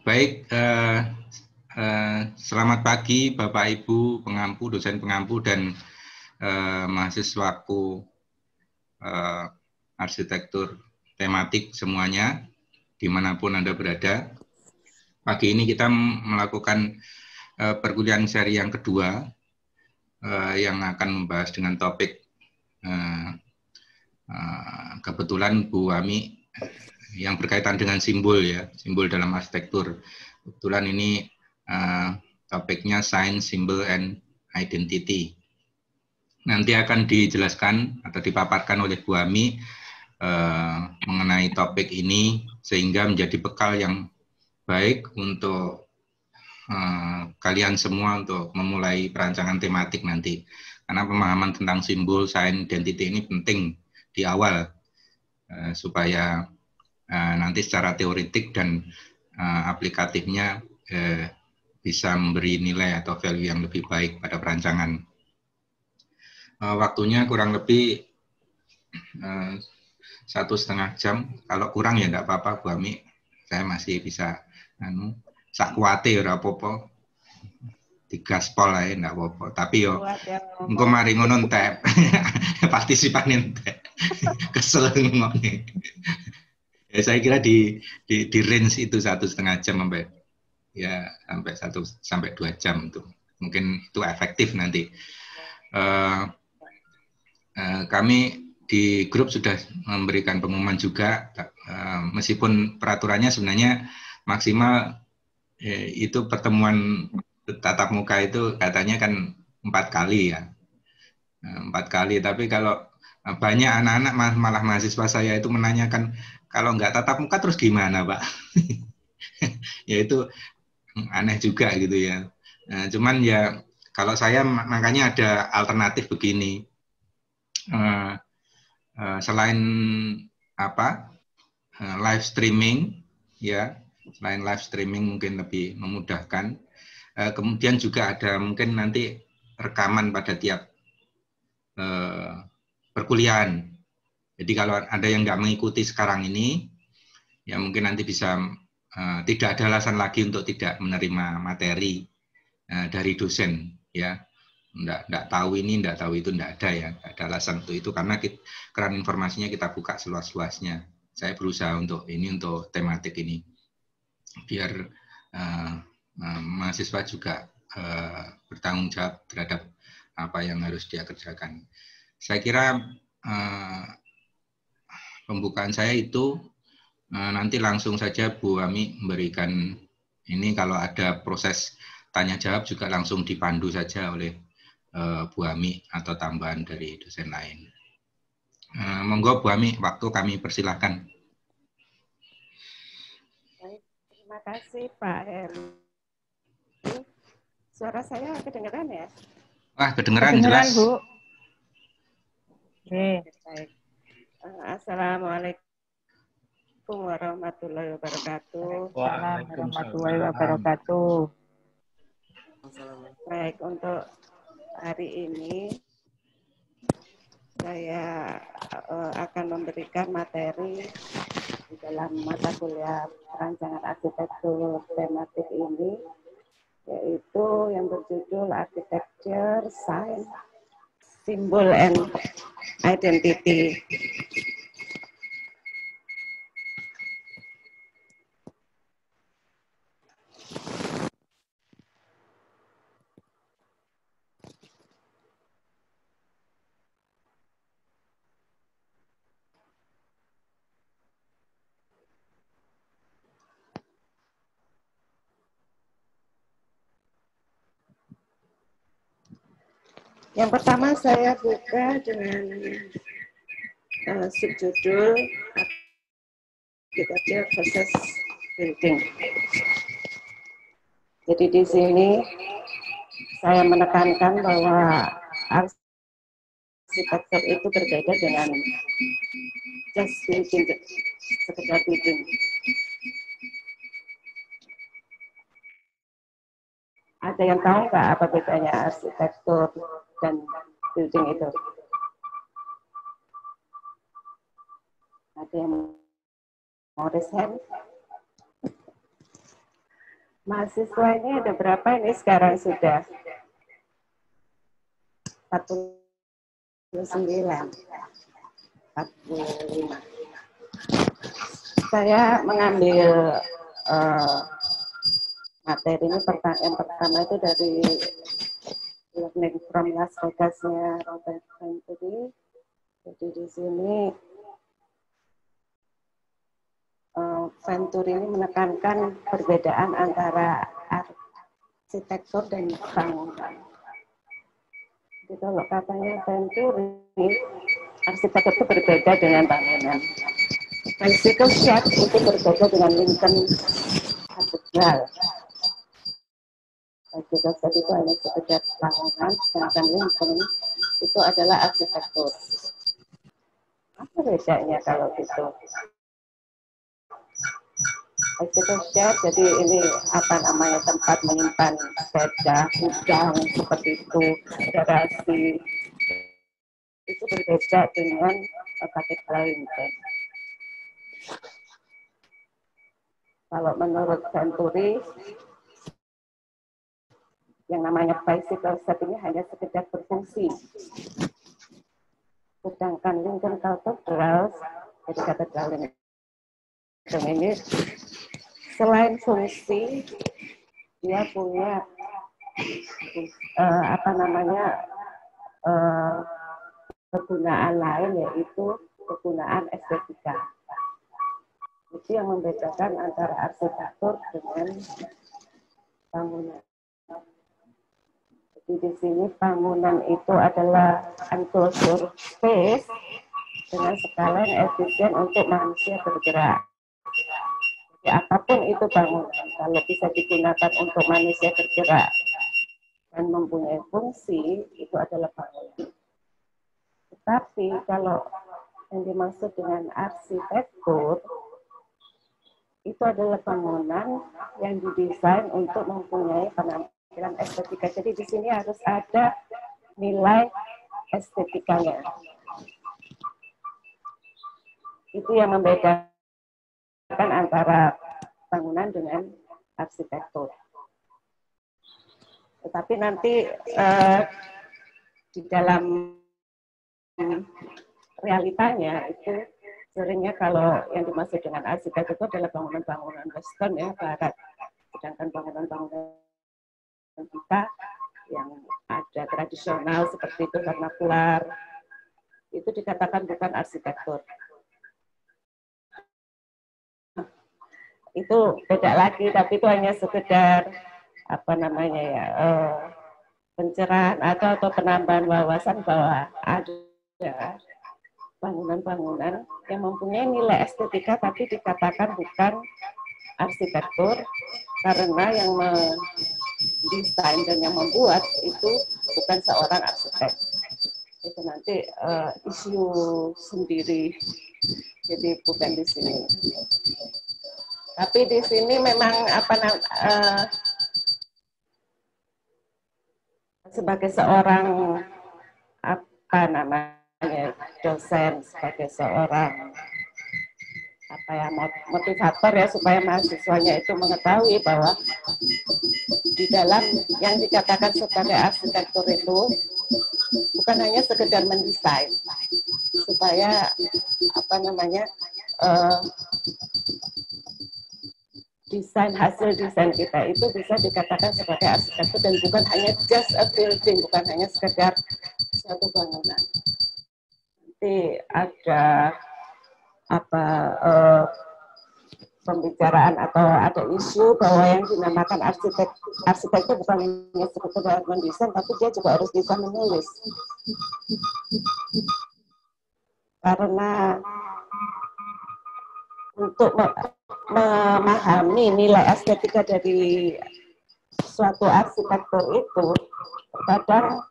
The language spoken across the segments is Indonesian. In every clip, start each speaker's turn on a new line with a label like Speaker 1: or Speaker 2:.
Speaker 1: Baik, selamat pagi Bapak Ibu pengampu, dosen pengampu, dan mahasiswaku arsitektur tematik semuanya, dimanapun Anda berada. Pagi ini kita melakukan perkuliahan seri yang kedua, yang akan membahas dengan topik, kebetulan Bu Ami, yang berkaitan dengan simbol ya, simbol dalam arsitektur. Kebetulan ini topiknya Sign, Symbol, and Identity. Nanti akan dijelaskan atau dipaparkan oleh Bu Ami mengenai topik ini, sehingga menjadi bekal yang baik untuk kalian semua untuk memulai perancangan tematik nanti. Karena pemahaman tentang simbol, sign, identity ini penting di awal, supaya nanti secara teoritik dan aplikatifnya bisa memberi nilai atau value yang lebih baik pada perancangan. Waktunya kurang lebih 1,5 jam. Kalau kurang ya enggak apa-apa Bu Ami, saya masih bisa sak kuate ora apa-apa. 3 spol ae enggak apa-apa. Tapi yo engko mari ngono entek partisipan entek. Kesel ngene. Ya, saya kira di range itu 1,5 jam sampai 2 jam itu mungkin itu efektif nanti. Kami di grup sudah memberikan pengumuman juga, meskipun peraturannya sebenarnya maksimal itu pertemuan tatap muka itu katanya kan 4 kali ya, 4 kali. Tapi kalau banyak anak-anak malah mahasiswa saya itu menanyakan, kalau nggak tatap muka terus gimana Pak? Ya itu aneh juga gitu ya. Cuman ya kalau saya makanya ada alternatif begini. Selain live streaming ya, selain live streaming mungkin lebih memudahkan. Kemudian juga ada mungkin nanti rekaman pada tiap perkuliahan. Jadi kalau ada yang nggak mengikuti sekarang ini, ya mungkin nanti bisa tidak ada alasan lagi untuk tidak menerima materi dari dosen ya. Enggak tahu ini, enggak tahu itu, enggak ada ya, enggak ada alasan untuk itu, karena keran informasinya kita buka seluas-luasnya. Saya berusaha untuk tematik ini, biar mahasiswa juga bertanggung jawab terhadap apa yang harus dia kerjakan. Saya kira pembukaan saya itu, nanti langsung saja Bu Ami memberikan ini, kalau ada proses tanya jawab juga langsung dipandu saja oleh Bu Ami atau tambahan dari dosen lain. Monggo Bu Ami, waktu kami persilahkan.
Speaker 2: Baik, terima kasih Pak Heri. Suara saya kedengeran ya?
Speaker 1: Wah, kedengeran jelas.
Speaker 2: Bu. Oke, baik. Assalamualaikum warahmatullahi wabarakatuh. Waalaikumsalam warahmatullahi wabarakatuh. Baik, untuk hari ini saya akan memberikan materi di dalam mata kuliah perancangan arsitektur tematik ini, yaitu yang berjudul Architecture, Sign, Symbol, and Identity. Yang pertama saya buka dengan subjudul Architecture versus Building. Jadi di sini saya menekankan bahwa arsitektur itu berbeda dengan just building, sekedar building. Ada yang tahu nggak apa bedanya arsitektur dan building itu? Ada yang mau raise hand? Mahasiswa ini ada berapa ini sekarang sudah? 49, 45. Saya mengambil materi ini yang pertama itu dari Learning from Las Vegas-nya Robert Venturi. Jadi di sini Venturi ini menekankan perbedaan antara arsitektur dan bangunan. Jadi kalau katanya Venturi, arsitektur itu berbeda dengan bangunan. Bicycle shape itu berbeda dengan Lincoln Cathedral. Bicycle shape itu hanya sekedar bangunan, sedangkan Lincoln itu adalah arsitektur. Apa bedanya kalau gitu? Bicycle shape, jadi ini apa namanya, tempat menyimpan sepeda, gudang seperti itu, garasi. Itu berbeda dengan Cathedral Lincoln. Kalau menurut Venturi, yang namanya bicycle shape ini hanya sekedar berfungsi. Sedangkan Lincoln Cathedral, jadi Cathedral Lincoln ini selain fungsi, dia punya kegunaan lain, yaitu kegunaan estetika. Itu yang membedakan antara arsitektur dengan bangunan. Jadi di sini bangunan itu adalah enclosure space dengan sekalian efisien untuk manusia bergerak. Jadi apapun itu bangunan, kalau bisa digunakan untuk manusia bergerak dan mempunyai fungsi, itu adalah bangunan. Tetapi kalau yang dimaksud dengan arsitektur, itu adalah bangunan yang didesain untuk mempunyai penampilan estetika. Jadi di sini harus ada nilai estetikanya. Itu yang membedakan antara bangunan dengan arsitektur. Tetapi nanti di dalam realitanya itu seringnya kalau yang dimaksud dengan arsitektur itu adalah bangunan-bangunan western ya, barat. Sedangkan bangunan-bangunan kita yang ada tradisional seperti itu, vernakular, itu dikatakan bukan arsitektur. Itu beda lagi, tapi itu hanya sekedar pencerahan atau penambahan wawasan bahwa ada bangunan-bangunan yang mempunyai nilai estetika tapi dikatakan bukan arsitektur, karena yang mendesain dan yang membuat itu bukan seorang arsitek. Itu nanti isu sendiri, jadi bukan di sini. Tapi di sini memang sebagai seorang dosen, sebagai seorang motivator ya, supaya mahasiswanya itu mengetahui bahwa di dalam yang dikatakan sebagai arsitektur itu bukan hanya sekedar mendesain, supaya hasil desain kita itu bisa dikatakan sebagai arsitektur dan bukan hanya just a building, bukan hanya sekedar suatu bangunan. Nanti ada pembicaraan atau ada isu bahwa yang dinamakan arsitek itu bukan hanya sekedar mendesain, tapi dia juga harus bisa menulis. Karena untuk memahami nilai estetika dari suatu arsitektur itu, kadang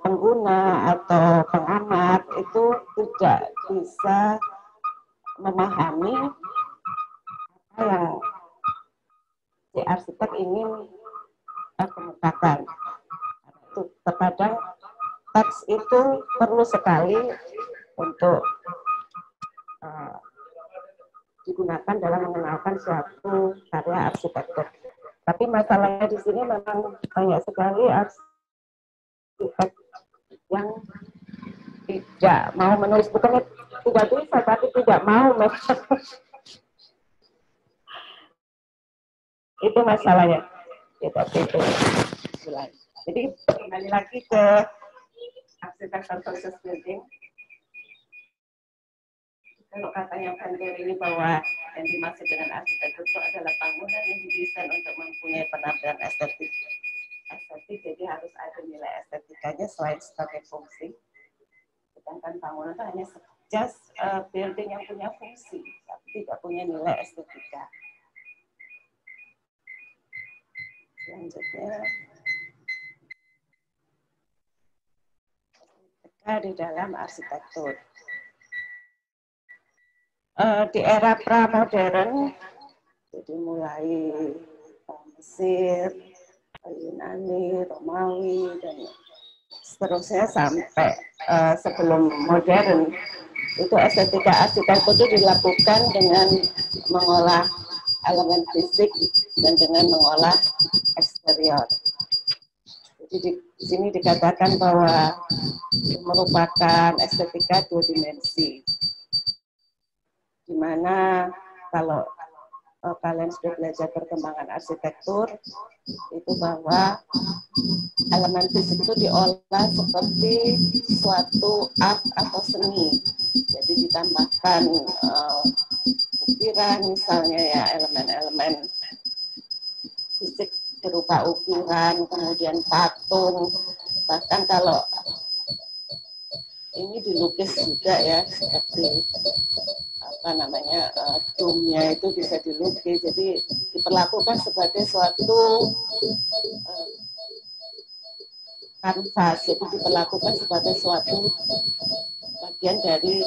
Speaker 2: pengguna atau pengamat itu tidak bisa memahami apa yang si arsitek ingin kemukakan. Itu terkadang teks itu perlu sekali untuk digunakan dalam mengenalkan suatu karya arsitektur. Tapi masalahnya di sini memang banyak sekali arsitek yang tidak mau menulis, bukannya tidak bisa, tapi tidak mau. Itu masalahnya. Gitu, itu. Jadi kembali lagi ke arsitektur versus building. Kalau katanya Van-Der ini bahwa yang dimaksud dengan arsitektur itu adalah bangunan yang didesain untuk mempunyai penampilan estetik, jadi harus ada nilai estetikanya selain sebagai fungsi. Sedangkan bangunan itu hanya just building yang punya fungsi, tapi tidak punya nilai estetika. Selanjutnya, estetika di dalam arsitektur. Di era pra-modern, jadi mulai Mesir, Yunani, Romawi, dan seterusnya sampai sebelum modern, itu estetika arsitektur itu dilakukan dengan mengolah elemen fisik dan dengan mengolah eksterior. Jadi di sini dikatakan bahwa merupakan estetika dua dimensi, di mana kalau kalian sudah belajar perkembangan arsitektur, itu bahwa elemen fisik itu diolah seperti suatu art atau seni. Jadi ditambahkan ukiran misalnya ya, elemen-elemen fisik berupa ukiran, kemudian patung, bahkan kalau ini dilukis juga ya, seperti apa namanya, dome-nya itu bisa dilukis, jadi diperlakukan sebagai suatu kanvas, jadi diperlakukan sebagai suatu bagian dari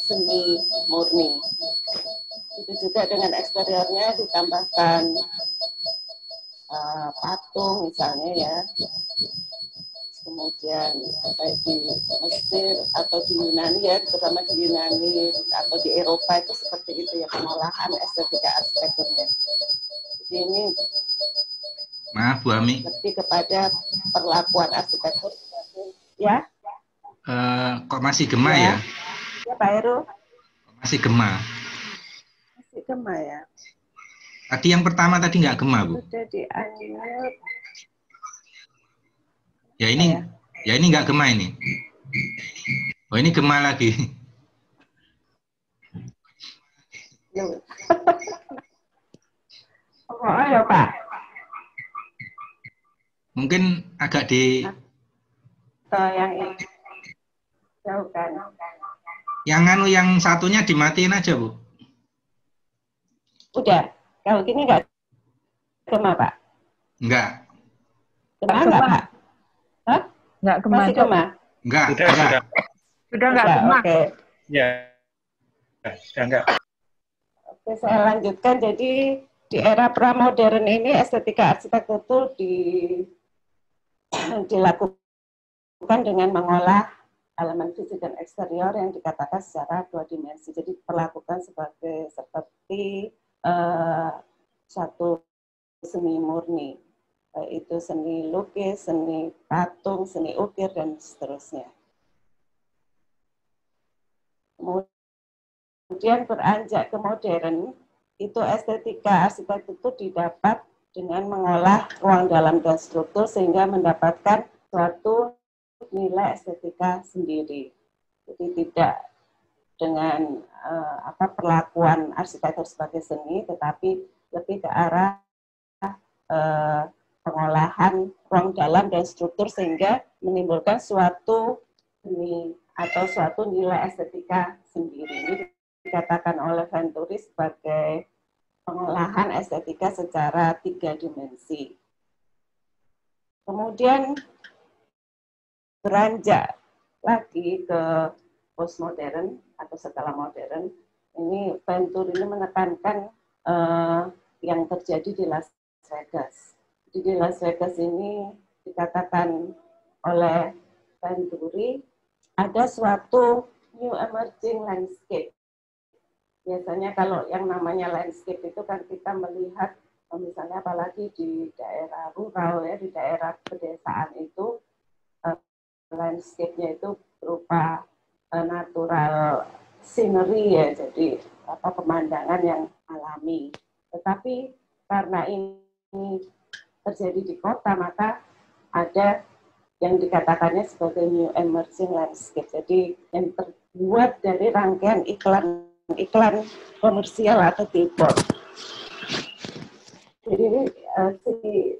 Speaker 2: seni murni. Itu juga dengan eksteriornya ditambahkan patung misalnya ya, kemudian baik di Mesir atau di Yunani ya, terutama di Yunani atau di Eropa itu seperti itu ya, pengolahan estetika arsitekturnya. Jadi ini
Speaker 1: maaf Bu Ami,
Speaker 2: lebih kepada perlakuan arsitektur ya.
Speaker 1: Kok masih gema ya?
Speaker 2: Ya Pak Heru.
Speaker 1: Masih gema.
Speaker 2: Masih gema ya.
Speaker 1: Tadi yang pertama tadi nggak gema Bu.
Speaker 2: Sudah di-unmute.
Speaker 1: Ya ini, ya ini nggak gema ini. Oh ini gema lagi.
Speaker 2: Oh ya Pak.
Speaker 1: Mungkin agak di.
Speaker 2: Yang ini. Jauhkan.
Speaker 1: Yang satunya dimatiin aja Bu.
Speaker 2: Udah. Kalau gini nggak gema Pak?
Speaker 1: Enggak.
Speaker 2: Gema nggak Pak? Hah?
Speaker 3: Nggak gema.
Speaker 2: Masih gema?
Speaker 1: Enggak.
Speaker 3: Sudah nggak gema.
Speaker 2: Oke.
Speaker 3: Ya. Sudah enggak.
Speaker 2: Oke, saya lanjutkan. Jadi di era pra-modern ini estetika arsitektur dilakukan dengan mengolah elemen fisik dan eksterior yang dikatakan secara dua dimensi. Jadi diperlakukan seperti satu seni murni, yaitu seni lukis, seni patung, seni ukir, dan seterusnya. Kemudian beranjak ke modern, itu estetika arsitektur itu didapat dengan mengolah ruang dalam dan struktur sehingga mendapatkan suatu nilai estetika sendiri. Jadi tidak dengan perlakuan arsitektur sebagai seni, tetapi lebih ke arah pengolahan ruang dalam dan struktur sehingga menimbulkan suatu seni atau suatu nilai estetika sendiri. Ini dikatakan oleh Venturi sebagai pengolahan estetika secara tiga dimensi. Kemudian beranjak lagi ke postmodern atau setelah modern, ini Venturi ini menekankan yang terjadi di Las Vegas. Jadi di Las Vegas ini dikatakan oleh Venturi ada suatu new emerging landscape biasanya kalau yang namanya landscape itu kan kita melihat misalnya apalagi di daerah rural ya, di daerah pedesaan itu landscape-nya itu berupa natural scenery ya, jadi pemandangan yang alami. Tetapi karena ini terjadi di kota, maka ada yang dikatakannya sebagai new emerging landscape. Jadi yang terbuat dari rangkaian iklan komersial atau billboard. Jadi ini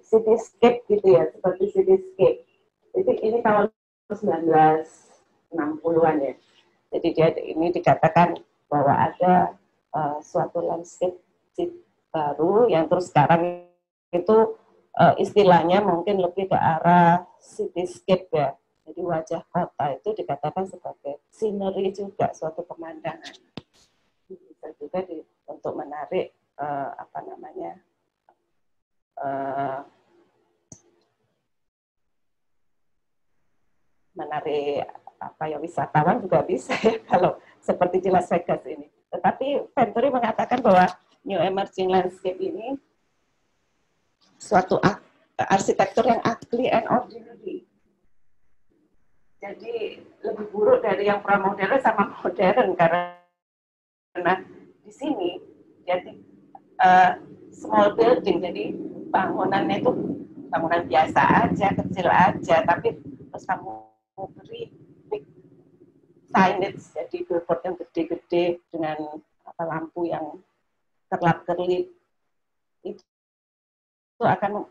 Speaker 2: cityscape gitu ya, seperti cityscape. Jadi ini tahun 1960-an ya. Jadi dia ini dikatakan bahwa ada suatu landscape baru yang terus sekarang itu istilahnya mungkin lebih ke arah cityscape ya. Jadi wajah kota itu dikatakan sebagai scenery juga, suatu pemandangan. Bisa juga untuk menarik menarik wisatawan juga bisa ya kalau seperti di Las Vegas ini. Tetapi Venturi mengatakan bahwa new emerging landscape ini suatu arsitektur yang ugly and ordinary. Jadi lebih buruk dari yang pramodern sama modern karena di sini jadi small building, jadi bangunannya itu bangunan biasa aja, kecil aja, tapi terus kamu beri big signage, jadi billboard yang gede-gede dengan lampu yang kerlap-kerlip, itu akan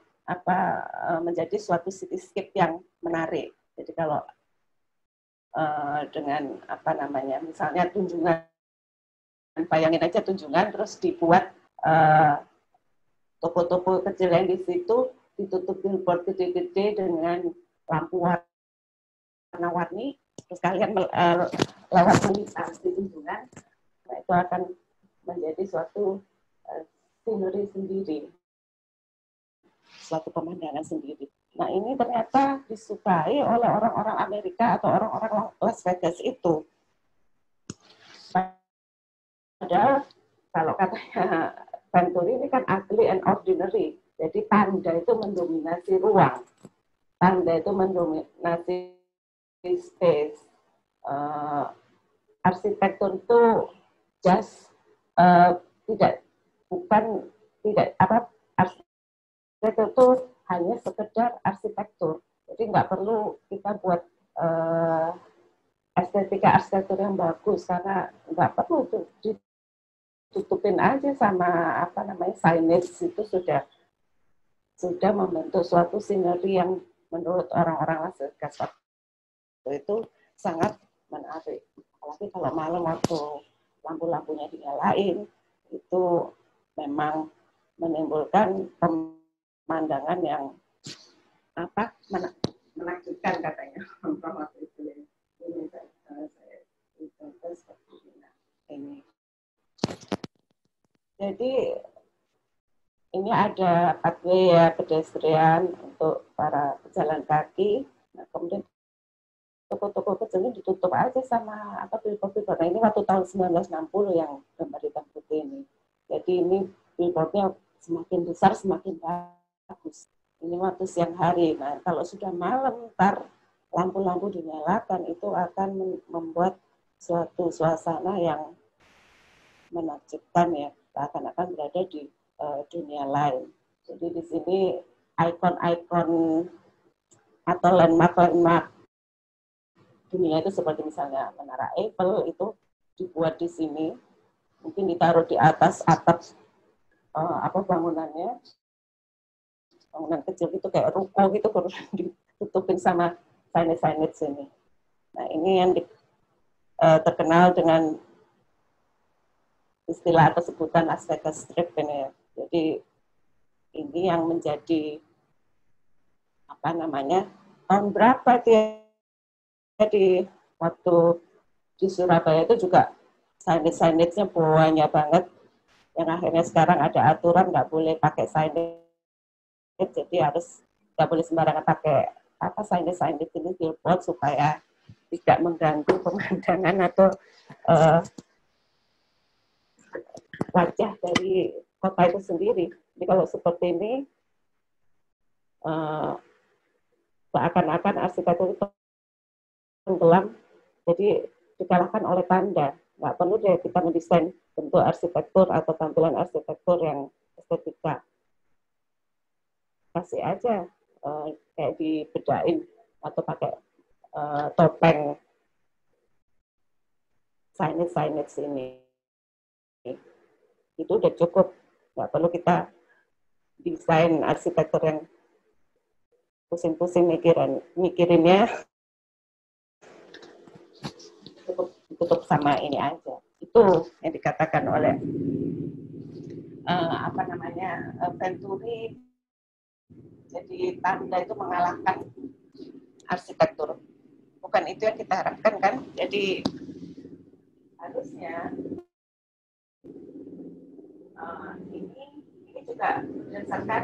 Speaker 2: menjadi suatu cityscape yang menarik. Jadi kalau dengan misalnya Tunjungan, bayangin aja Tunjungan terus dibuat toko-toko kecil yang di situ ditutup billboard gede-gede dengan lampu warna-warni, terus kalian lewat melintas di Tunjungan, nah itu akan menjadi suatu scenery sendiri, suatu pemandangan sendiri. Nah ini ternyata disukai oleh orang-orang Amerika atau orang-orang Las Vegas itu. Padahal kalau katanya Venturi ini kan ugly and ordinary, jadi tanda itu mendominasi ruang, tanda itu mendominasi space. Arsitektur itu just arsitektur itu hanya sekedar arsitektur, jadi nggak perlu kita buat estetika arsitektur yang bagus karena nggak perlu ditutupin aja sama signage, itu sudah membentuk suatu scenery yang menurut orang-orang Las Vegas itu sangat menarik. Apalagi kalau malam waktu lampu-lampunya dinyalain, itu memang menimbulkan pemandangan yang menakjubkan katanya. Ini. Jadi ini ada pathway ya pedestrian untuk para pejalan kaki. Nah, kemudian toko-toko kecil ini ditutup aja sama billboard. Nah, ini waktu tahun 1960 yang gambar hitam putih ini. Jadi ini billboardnya semakin besar semakin bagus. Ini waktu siang hari. Nah, kalau sudah malam, ntar lampu-lampu dinyalakan, itu akan membuat suatu suasana yang menakjubkan ya, akan berada di dunia lain. Jadi di sini ikon-ikon atau landmark dunia itu seperti misalnya Menara Eiffel itu dibuat di sini, mungkin ditaruh di atas atap bangunannya. Bangunan kecil itu kayak ruko gitu, ditutupin sama signage ini. Nah ini yang terkenal dengan istilah atau sebutan Las Vegas Strip ini ya. Jadi ini yang menjadi tahun berapa dia di waktu di Surabaya itu juga signage-nya banyak banget, yang akhirnya sekarang ada aturan nggak boleh pakai signage. Jadi harus nggak boleh sembarangan pakai signage ini billboard supaya tidak mengganggu pemandangan atau wajah dari kota itu sendiri. Jadi kalau seperti ini, seakan-akan arsitektur itu tenggelam, jadi dikalahkan oleh tanda. Nggak perlu deh kita mendesain bentuk arsitektur atau tampilan arsitektur yang estetika. Kasih aja kayak dibedain atau pakai topeng signage ini. Itu udah cukup. Nggak perlu kita desain arsitektur yang pusing-pusing mikirinnya. Tutup sama ini aja. Itu yang dikatakan oleh Venturi. Jadi tanda itu mengalahkan arsitektur. Bukan itu yang kita harapkan kan? Jadi harusnya ini juga berdasarkan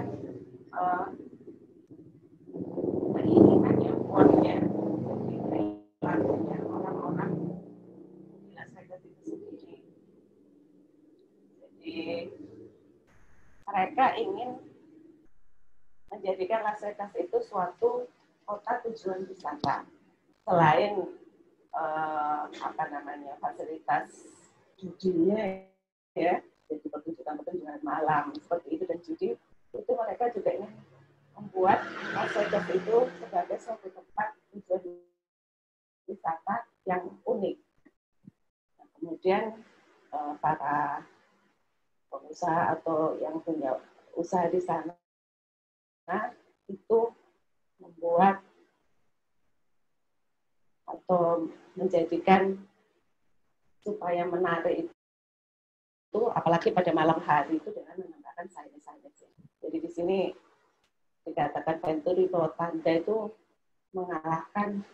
Speaker 2: keinginan yang kuatnya, jadi perilakunya orang-orang Las Vegas itu sendiri. Jadi mereka ingin menjadikan Las Vegas itu suatu kota tujuan wisata. Selain fasilitas judinya ya, jadi pertunjukan malam seperti itu dan judi, itu mereka juga ingin membuat Las Vegas itu sebagai suatu tempat tujuan wisata yang unik. Nah, kemudian para pengusaha atau yang punya usaha di sana itu membuat atau menjadikan supaya menarik itu, apalagi pada malam hari itu dengan menambahkan signage. Jadi di sini dikatakan Venturi bahwa tanda itu mengalahkan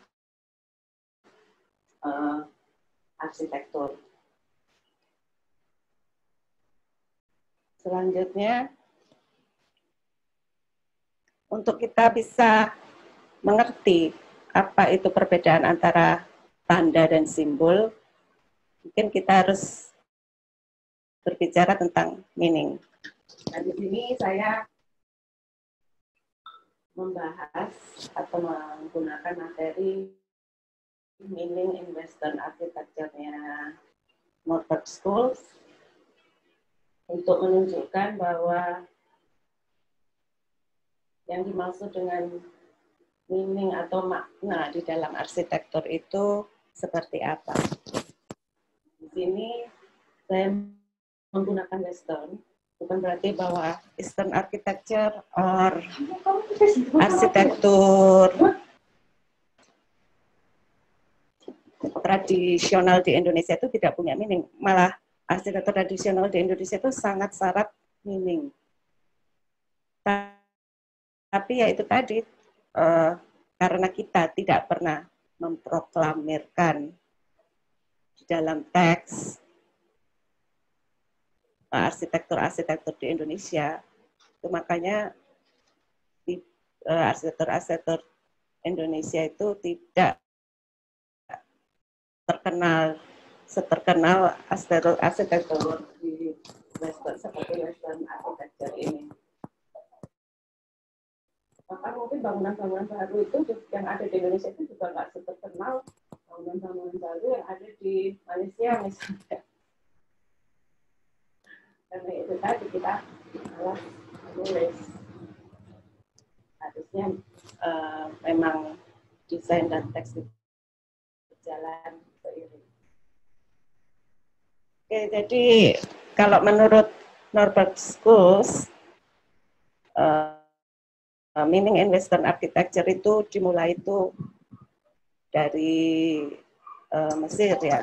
Speaker 2: arsitektur. Selanjutnya, untuk kita bisa mengerti apa itu perbedaan antara tanda dan simbol, mungkin kita harus berbicara tentang meaning. Nah, di sini saya membahas atau menggunakan materi meaning in Western Architecture-nya Norberg Schools untuk menunjukkan bahwa yang dimaksud dengan meaning atau makna di dalam arsitektur itu seperti apa. Di sini saya menggunakan Western, bukan berarti bahwa Eastern Architecture or arsitektur tradisional di Indonesia itu tidak punya meaning. Malah arsitektur tradisional di Indonesia itu sangat syarat meaning. Tapi ya itu tadi, karena kita tidak pernah memproklamirkan di dalam teks arsitektur di Indonesia, itu makanya arsitektur Indonesia itu tidak seterkenal arsitektur di Western seperti Western Architecture ini. Maka mungkin bangunan-bangunan baru itu yang ada di Indonesia itu juga nggak seterkenal bangunan-bangunan baru yang ada di Malaysia misalnya. Karena itu tadi kita malas menulis. Harusnya memang desain dan teks berjalan seiring. Oke, jadi kalau menurut Norberg Schools, meaning in Western Architecture itu dimulai itu dari Mesir ya.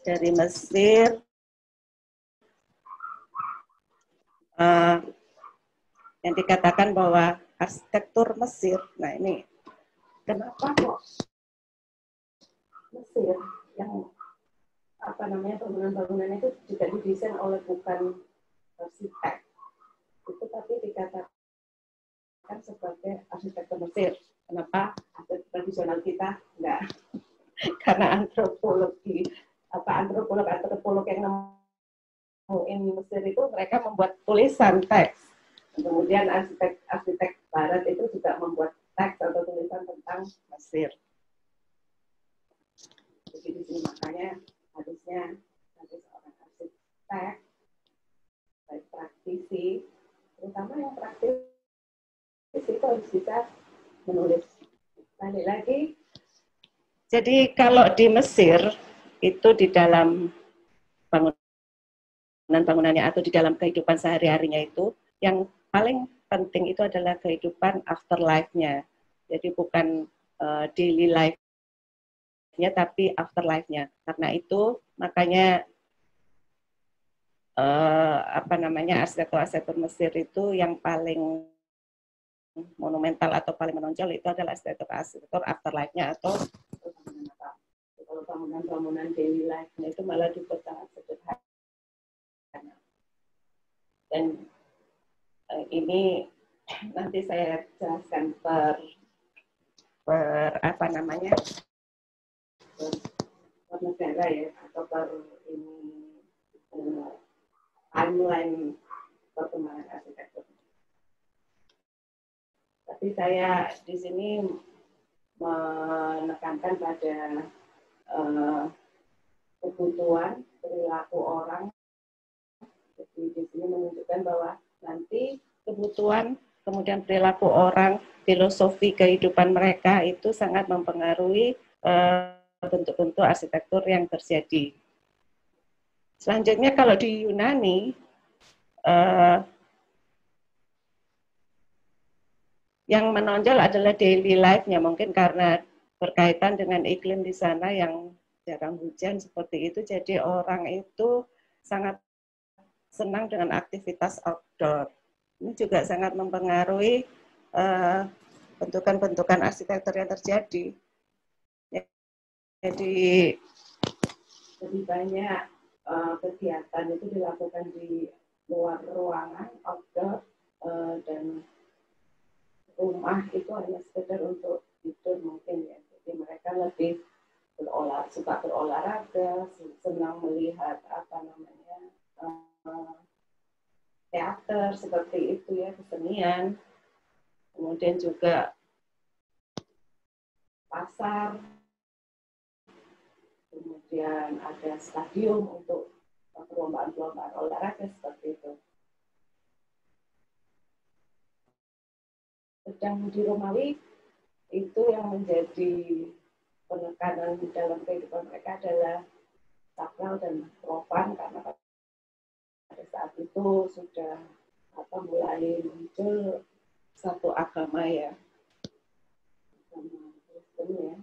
Speaker 2: Dari Mesir yang dikatakan bahwa arsitektur Mesir, nah ini kenapa kok Mesir yang bangunan-bangunan itu juga didesain oleh bukan arsitek itu, tapi dikatakan sebagai arsitektur Mesir. Kenapa arsitektur tradisional kita enggak? Karena antropolog yang in Mesir itu mereka membuat tulisan teks. Kemudian arsitek Barat itu juga membuat teks atau tulisan tentang Mesir. Jadi di sini makanya harusnya nanti seorang arsitek, baik praktisi, terutama yang praktis itu harus bisa menulis. Balik lagi. Jadi kalau di Mesir itu di dalam bangunannya atau di dalam kehidupan sehari-harinya itu yang paling penting itu adalah kehidupan afterlife-nya. Jadi bukan daily life-nya tapi afterlife-nya. Karena itu makanya arsitektur Mesir itu yang paling monumental atau paling menonjol itu adalah arsitektur afterlife-nya atau kalau bangunan-bangunan daily life-nya itu malah dibuat sangat sederhana. Dan ini nanti saya jelaskan per negara ya, atau per ini timeline perkembangan arsitektur. Tapi saya di sini menekankan pada kebutuhan perilaku orang. Jadi di sini menunjukkan bahwa nanti kebutuhan, kemudian perilaku orang, filosofi kehidupan mereka itu sangat mempengaruhi bentuk-bentuk arsitektur yang terjadi. Selanjutnya kalau di Yunani, yang menonjol adalah daily life-nya, mungkin karena berkaitan dengan iklim di sana yang jarang hujan seperti itu, jadi orang itu sangat senang dengan aktivitas outdoor. Ini juga sangat mempengaruhi bentukan-bentukan arsitektur yang terjadi. Jadi lebih banyak kegiatan itu dilakukan di luar ruangan, outdoor, dan rumah itu hanya sekedar untuk tidur mungkin ya. Jadi mereka lebih suka berolahraga, senang melihat teater seperti itu ya, kesenian, kemudian juga pasar, kemudian ada stadium untuk perlombaan-perlombaan olahraga seperti itu. Sedang di Romawi itu yang menjadi penekanan di dalam kehidupan mereka adalah sakral dan profan, karena pada saat itu sudah mulai muncul satu agama ya, agama Kristen ya.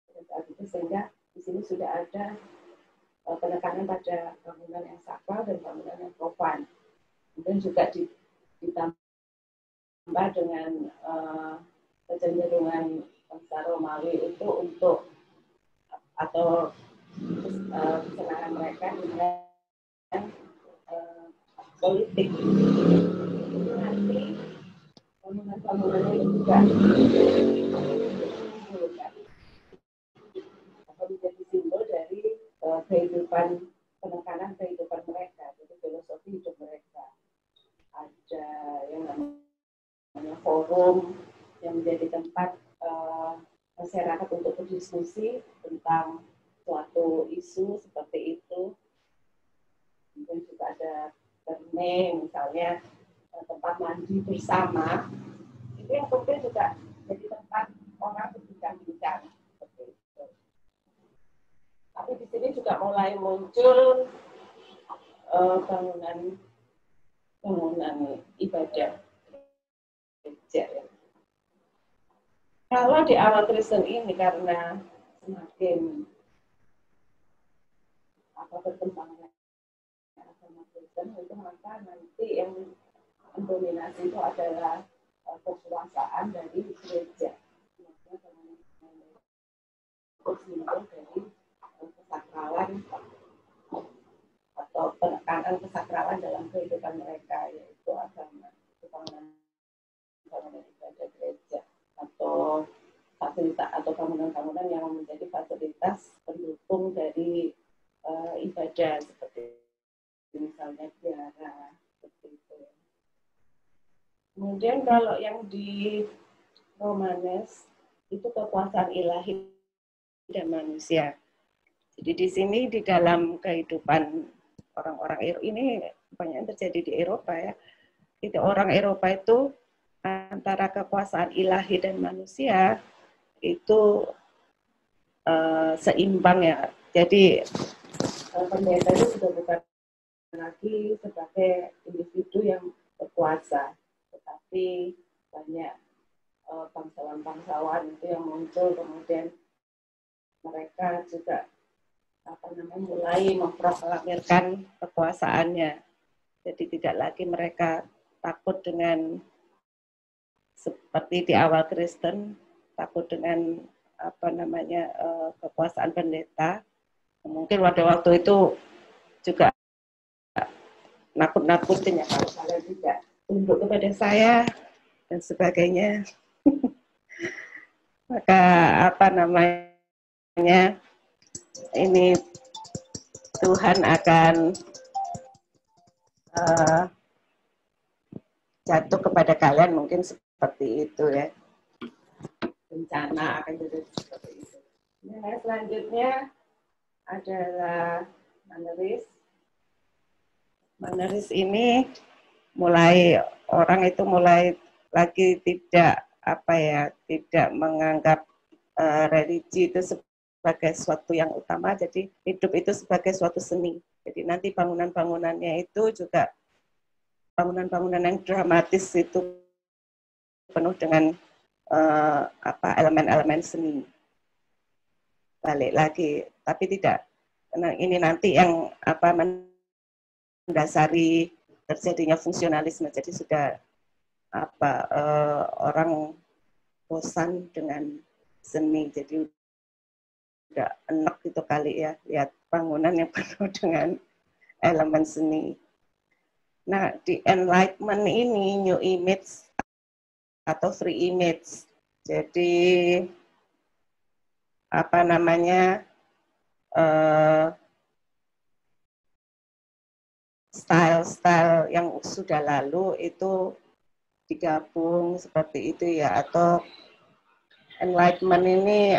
Speaker 2: Pada saat itu sehingga di sini sudah ada penekanan pada bangunan yang sakral dan bangunan yang profan. Kemudian juga ditambah dengan kecenderungan bangsa Romawi itu untuk atau kesenangan mereka dengan politik. Nanti bangunan-bangunan itu juga menjadi simbol dari kehidupan, penekanan kehidupan mereka, jadi filosofi hidup mereka. Ada yang namanya forum yang menjadi tempat masyarakat untuk berdiskusi tentang suatu isu seperti itu. Kemudian juga ada terme, misalnya tempat mandi bersama, itu yang kemudian juga jadi tempat orang berbincang-bincang seperti itu. Tapi di sini juga mulai muncul bangunan ibadah. Kalau di awal Kristen ini karena semakin berkembangnya agama Kristen itu, maka nanti yang mendominasi itu adalah kekuasaan dari gereja. Simbol dari kesakralan atau penekanan kesakralan dalam kehidupan mereka, yaitu agama, bangunan ibadah gereja atau fasilitas atau bangunan-bangunan yang menjadi fasilitas pendukung dari ibadah seperti misalnya biara seperti itu. Kemudian kalau yang di Romanes itu kekuasaan ilahi dan manusia. Jadi di sini di dalam kehidupan orang-orang Eropa ini banyak yang terjadi di Eropa ya. Itu orang Eropa itu antara kekuasaan ilahi dan manusia itu seimbang ya. Jadi pendeta itu sudah bukan lagi sebagai individu yang berkuasa, tetapi banyak bangsawan-bangsawan itu yang muncul, kemudian mereka juga mulai memproklamirkan kekuasaannya. Jadi tidak lagi mereka takut dengan seperti di awal Kristen, takut dengan kekuasaan pendeta. Mungkin pada waktu itu juga nakut-nakutin ya, kalau kalian tidak tunduk kepada saya dan sebagainya. Maka ini Tuhan akan jatuh kepada kalian, mungkin seperti itu ya. Bencana akan jadi seperti itu. Nah, selanjutnya adalah Maneris. Maneris ini orang itu mulai lagi tidak tidak menganggap religi itu sebagai suatu yang utama, jadi hidup itu sebagai suatu seni. Jadi nanti bangunan-bangunannya itu juga bangunan-bangunan yang dramatis, itu penuh dengan elemen-elemen seni. Balik lagi, tapi tidak. Karena ini nanti yang mendasari terjadinya fungsionalisme. Jadi sudah orang bosan dengan seni, jadi udah enak gitu kali ya lihat bangunan yang penuh dengan elemen seni. Nah, di Enlightenment ini new image atau free image. Jadi style-style yang sudah lalu itu digabung seperti itu ya, atau Enlightenment ini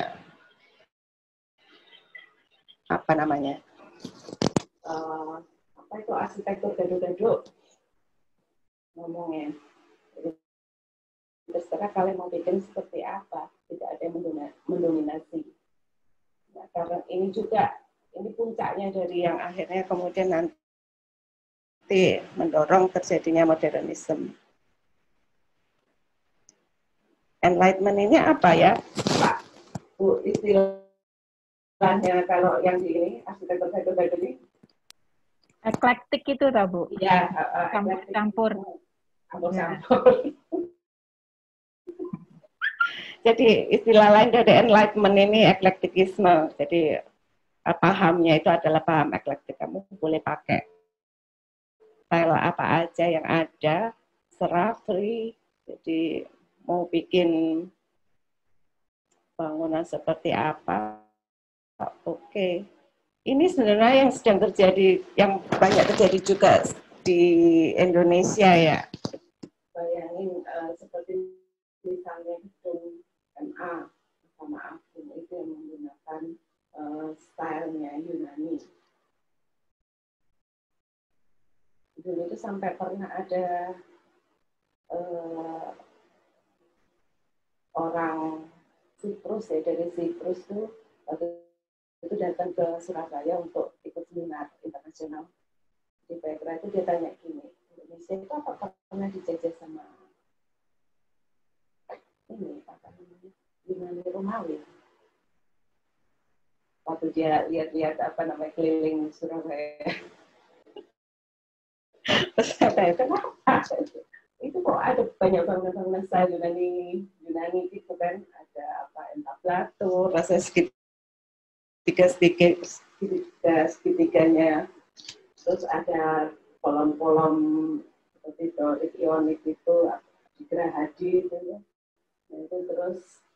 Speaker 2: itu arsitektur gaduh-gaduh ngomongnya. Jadi terserah kalian mau bikin seperti apa, tidak ada yang mendominasi. Nah, karena ini puncaknya dari yang akhirnya kemudian nanti mendorong terjadinya modernisme. Enlightenment ini apa ya, Pak? Bu, istilahnya kalau yang di ini arsitektur gaduh-gaduh ini
Speaker 3: Eklektik itu tak Bu?
Speaker 2: Iya,
Speaker 3: campur-campur.
Speaker 2: Jadi istilah lain dari Enlightenment ini eklektikisme. Jadi pahamnya itu adalah paham eklektik. Kamu boleh pakai style apa aja yang ada, serah free. Jadi mau bikin bangunan seperti apa, oke. Ini sebenarnya yang sedang terjadi, yang banyak terjadi juga di Indonesia ya. Bayangin seperti misalnya gedung MA sama Agung itu yang menggunakan stylenya Yunani. Dulu itu sampai pernah ada orang Siprus ya, dari Siprus itu datang ke Surabaya untuk ikut seminar internasional. Di Petra itu dia tanya gini, Indonesia itu apa pernah dijajah sama ini Yunani Romawi? Waktu dia lihat-lihat keliling Surabaya, terus katanya kenapa? Itu kok ada banyak bangunan-bangunan style Yunani gitu kan, ada entaplatur, rasa segitiganya, terus ada kolom-kolom seperti Dorik Ionik itu di Gerahadi itu ya. Nah, itu terus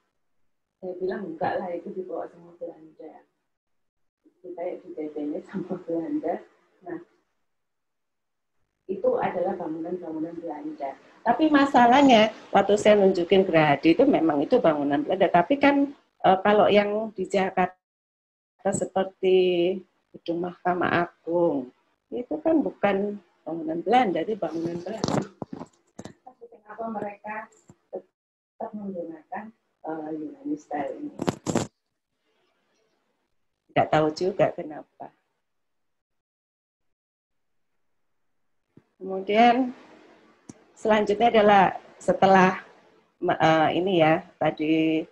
Speaker 2: saya bilang enggak lah, itu dibawa sama Belanda. Kita dijajahnya sama Belanda. Nah, adalah bangunan-bangunan Belanda. Tapi masalahnya waktu saya nunjukin Gerahadi itu memang itu bangunan Belanda. Tapi kan kalau yang di Jakarta seperti Gedung Mahkamah Agung itu kan bukan bangunan Belanda, itu bangunan Belanda. Tapi kenapa mereka tetap menggunakan Yunani style ini? Tidak tahu juga kenapa. Kemudian selanjutnya adalah setelah ini ya tadi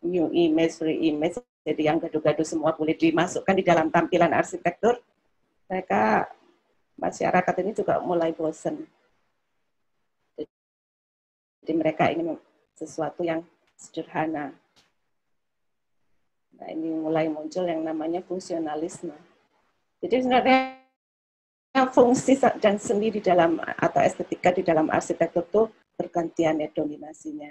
Speaker 2: new image, re-image, jadi yang gaduh-gaduh semua boleh dimasukkan di dalam tampilan arsitektur, mereka masyarakat ini juga mulai bosan. Jadi mereka ingin sesuatu yang sederhana. Nah, ini mulai muncul yang namanya fungsionalisme. Jadi sebenarnya fungsi dan seni di dalam atau estetika di dalam arsitektur itu bergantian ya dominasinya.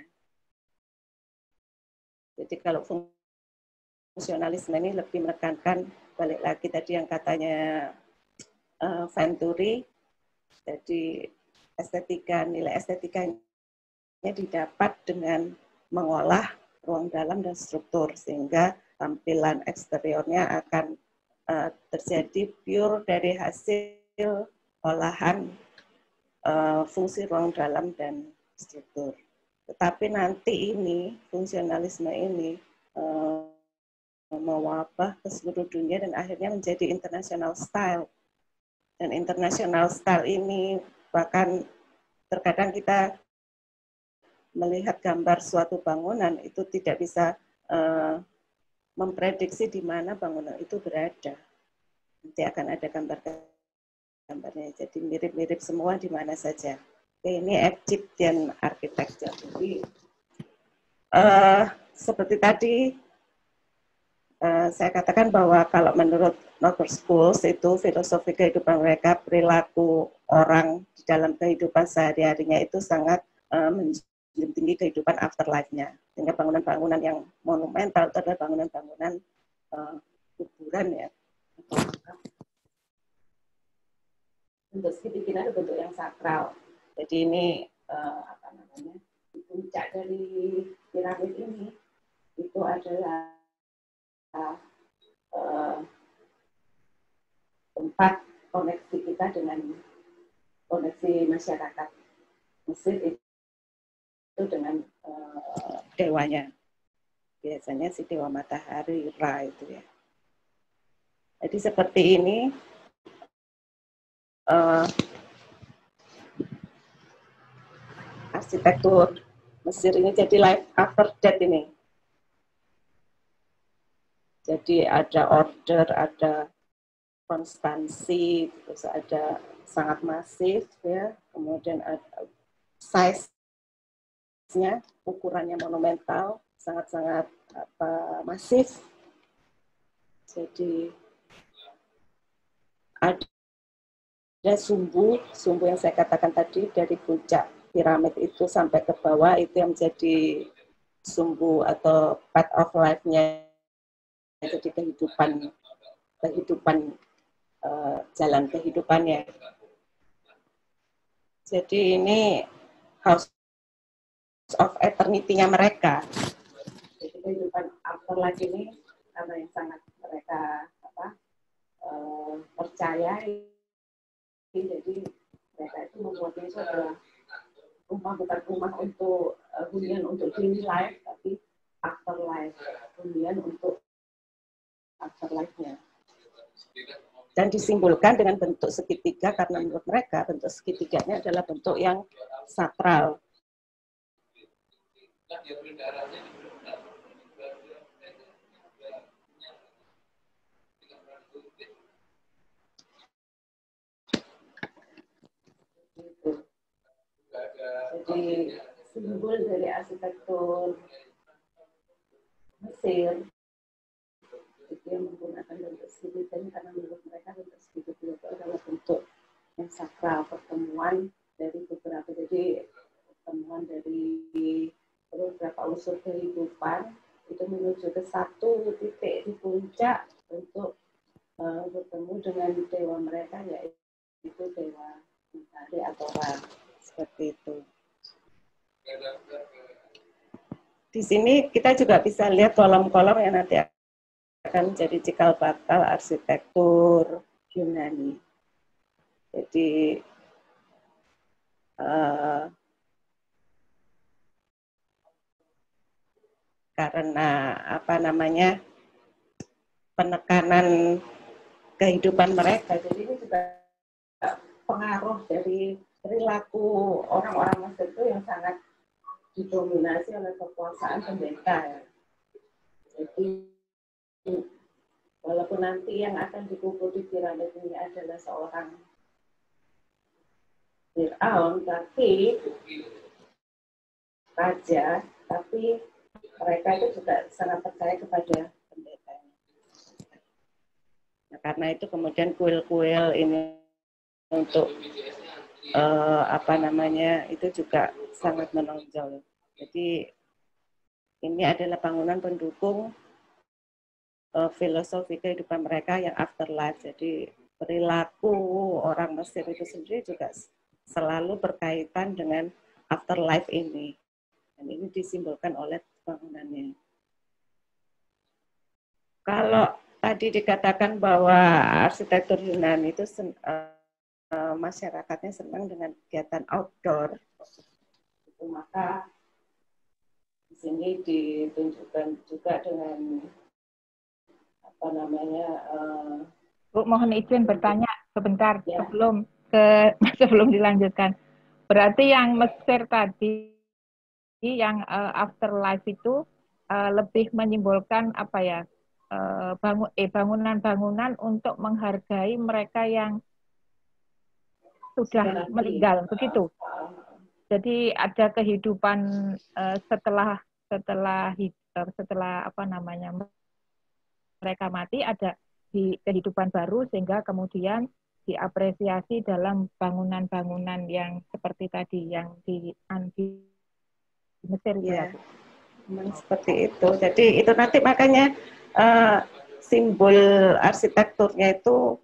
Speaker 2: Jadi kalau fungsionalisme ini lebih menekankan, balik lagi tadi yang katanya Venturi, jadi estetika, nilai estetikanya didapat dengan mengolah ruang dalam dan struktur, sehingga tampilan eksteriornya akan terjadi pure dari hasil olahan fungsi ruang dalam dan struktur. Tetapi nanti ini, fungsionalisme ini mewabah ke seluruh dunia dan akhirnya menjadi international style. Dan international style ini bahkan terkadang kita melihat gambar suatu bangunan itu tidak bisa memprediksi di mana bangunan itu berada. Nanti akan ada gambarnya, jadi mirip-mirip semua di mana saja. Ini Egyptian architecture. Jadi seperti tadi saya katakan bahwa kalau menurut Northern Schools itu filosofi kehidupan mereka, perilaku orang di dalam kehidupan sehari-harinya itu sangat menjunjung tinggi kehidupan afterlife-nya. Sehingga bangunan-bangunan yang monumental itu adalah bangunan-bangunan kuburan ya. Bentuk segitiga itu bentuk yang sakral. Jadi ini di puncak dari piramid ini itu adalah tempat koneksi kita dengan koneksi masyarakat Mesir itu dengan dewanya. Biasanya si dewa matahari, Ra itu ya. Jadi seperti ini arsitektur Mesir ini jadi life after death ini. Jadi ada order, ada konstansi, terus ada sangat masif ya, kemudian ada size-nya, ukurannya monumental, sangat-sangat masif. Jadi ada sumbu yang saya katakan tadi dari puncak piramid itu sampai ke bawah itu yang menjadi sumbu atau path of life-nya, jadi kehidupan jalan kehidupannya. Jadi ini house of eternity-nya mereka. Jadi kehidupan afterlife ini karena yang sangat mereka percayai. Jadi mereka itu membuatnya itu adalah rumah, bukan rumah untuk hunian untuk daily life, tapi afterlife, hunian untuk afterlife-nya. Dan disimbolkan dengan bentuk segitiga karena menurut mereka bentuk segitiganya adalah bentuk yang sakral. Jadi simbol dari arsitektur Mesir itu yang menggunakan bentuk segitiga karena menurut mereka bentuk segitiga itu adalah bentuk yang sakral, pertemuan dari beberapa, jadi pertemuan dari beberapa unsur kehidupan itu menuju ke satu titik di puncak untuk bertemu dengan dewa mereka, yaitu itu dewa matahari atau Ra, seperti itu. Di sini kita juga bisa lihat kolom-kolom yang nanti akan menjadi cikal bakal arsitektur Yunani. Jadi karena apa namanya penekanan kehidupan mereka, jadi ini juga pengaruh dari perilaku orang-orang Mesir itu yang sangat didominasi oleh kekuasaan pendeta. Ya. Jadi walaupun nanti yang akan dikubur di piramid ini adalah seorang Fir'aun, tapi raja, tapi mereka itu juga sangat percaya kepada pendetanya. Nah, karena itu kemudian kuil-kuil ini untuk apa namanya itu juga sangat menonjol. Jadi ini adalah bangunan pendukung filosofi kehidupan mereka yang afterlife. Jadi perilaku orang Mesir itu sendiri juga selalu berkaitan dengan afterlife ini. Dan ini disimbolkan oleh bangunannya. Kalau tadi dikatakan bahwa arsitektur Yunani itu masyarakatnya senang dengan kegiatan outdoor, itu maka di sini ditunjukkan juga dengan apa namanya.
Speaker 3: Bu, mohon izin bertanya sebentar
Speaker 2: ya.
Speaker 3: sebelum dilanjutkan. Berarti yang Mesir tadi, yang afterlife itu lebih menyimbolkan apa ya? Bangunan-bangunan untuk menghargai mereka yang sudah meninggal, begitu. Jadi ada kehidupan setelah apa namanya mereka mati, ada di kehidupan baru sehingga kemudian diapresiasi dalam bangunan-bangunan yang seperti tadi yang di Mesir itu.
Speaker 2: Ya, memang seperti itu. Jadi itu nanti makanya simbol arsitekturnya itu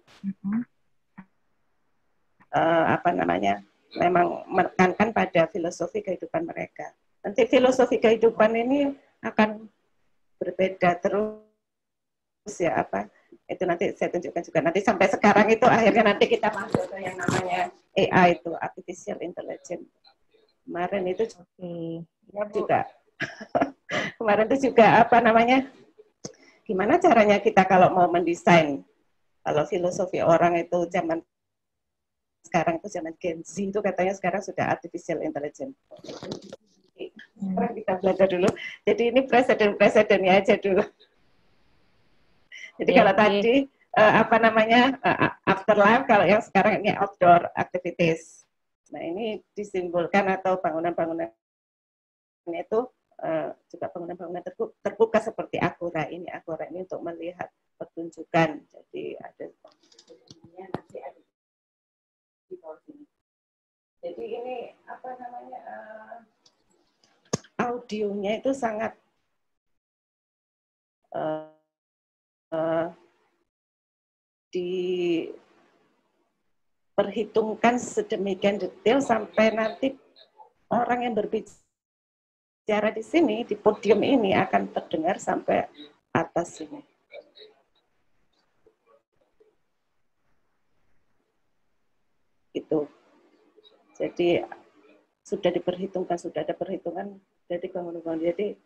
Speaker 2: apa namanya memang menekankan pada filosofi kehidupan mereka. Nanti filosofi kehidupan ini akan berbeda terus ya apa itu nanti saya tunjukkan juga nanti sampai sekarang itu akhirnya nanti kita masuk ke yang namanya AI itu artificial intelligence. Kemarin itu juga kemarin itu juga apa namanya gimana caranya kita kalau mau mendesain kalau filosofi orang itu zaman sekarang itu zaman Gen Z itu katanya sekarang sudah artificial intelligence. Sekarang kita belajar dulu. Jadi ini presiden-presidennya aja dulu. Jadi kalau tadi apa namanya afterlife, kalau yang sekarang ini outdoor activities. Nah ini disimbolkan atau bangunan-bangunan itu juga bangunan-bangunan terbuka seperti Agora ini. Agora ini untuk melihat pertunjukan. Jadi ada nanti ada di bawah sini. Jadi ini apa namanya audionya itu sangat diperhitungkan sedemikian detail sampai nanti orang yang berbicara di sini di podium ini akan terdengar sampai atas sini. Itu. Jadi sudah diperhitungkan, sudah ada perhitungan dari bangunan-bangunan. Jadi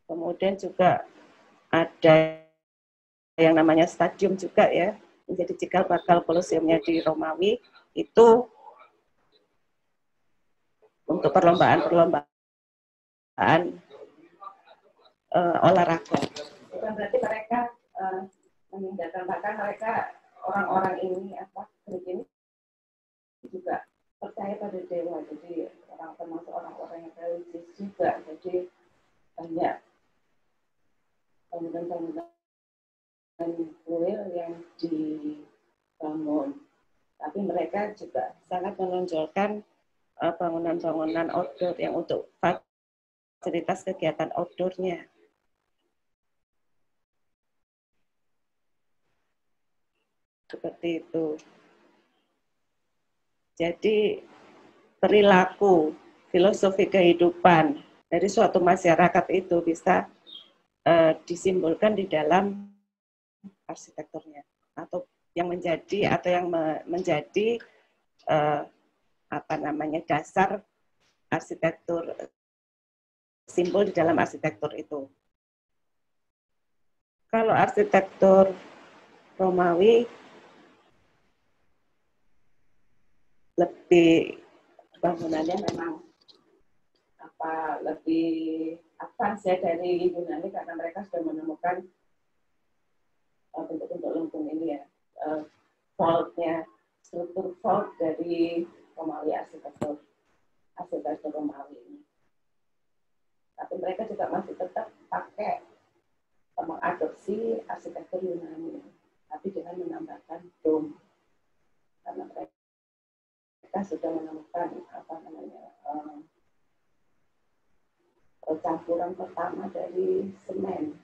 Speaker 2: kemudian juga ada yang namanya stadium juga ya, menjadi cikal bakal Koloseumnya di Romawi itu untuk perlombaan-perlombaan olahraga. Bukan berarti mereka meninggalkan, bahkan mereka orang-orang ini Greek ini juga percaya pada dewa, jadi orang termasuk orang-orang yang religius juga, jadi banyak bangunan-bangunan kuil yang dibangun. Tapi mereka juga sangat menonjolkan bangunan-bangunan outdoor yang untuk fasilitas kegiatan outdoornya. Seperti itu. Jadi perilaku, filosofi kehidupan dari suatu masyarakat itu bisa disimbolkan di dalam arsitekturnya, atau yang menjadi dasar arsitektur, simbol di dalam arsitektur itu. Kalau arsitektur Romawi lebih bangunannya memang lebih advance ya dari Yunani, karena mereka sudah menemukan bentuk-bentuk lengkung ini ya, faultnya, struktur fault dari Romawi, arsitektur Romawi ini. Tapi mereka juga masih tetap pakai mengadopsi arsitektur Yunani, tapi dengan menambahkan dome, karena mereka sudah menemukan campuran pertama dari semen.